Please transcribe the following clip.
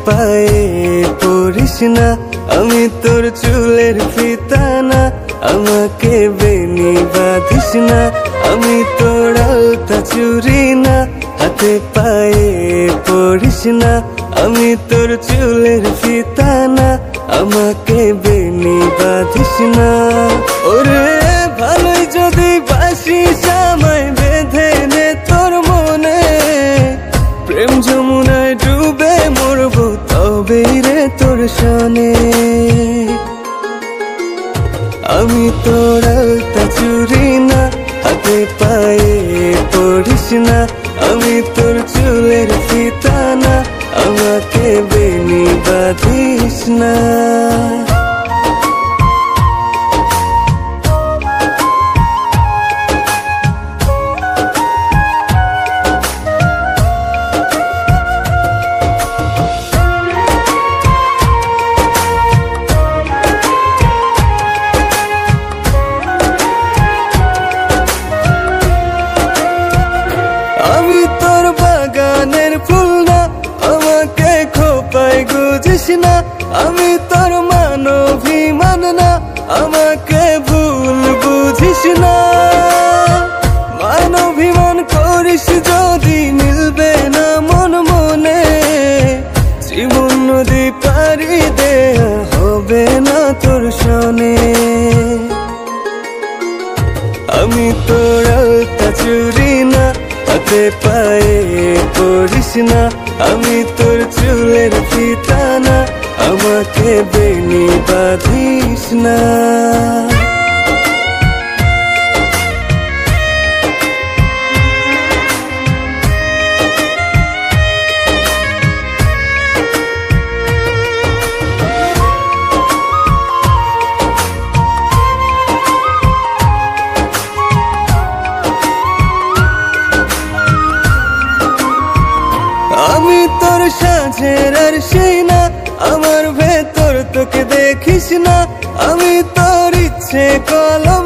পায়ে পড়িস না, আমি তোর চুলের ফিতা না, আমাকে বেনি বাঁধিস না, আমি তোর আলতা চুরি না, হাতে পায়ে পড়িস না, আমি তোর চুলের ফিতা না, আমাকে বেনি বাঁধিস না। ওরে ভালোই যদি বাসিস আমায় বেঁধে নে তোর মনে, প্রেম যমুনায় ডুবে মরবো তবেই রে তোর সনে। আমি তোর আলতা চুরি না, হাতে পায়ে পড়িস না, আমি তোর চুলের ফিতা না, আমাকে বেনি বাঁধিস না। আমি তোর বাগানের ফুল না, আমাকে খোপায় গুজিস না, আমি তোর মানভিমান না, আমাকে ভুল বুঝিস না। মানভিমান করিস যদি মিলবে না মন মনে, জীবন নদী পারি দেয়া হবে না তোর সনে। আমি তোর আলতা চুরি না, হাতে পায়ে পড়িস না, আমি তোর চুলের ফিতা না, আমাকে বেনি বাঁধিস না। আমি তোর সাঁঝের আর সেই না, আমার ভেতর তোকে দেখিস না, আমি তোর ইচ্ছে কলম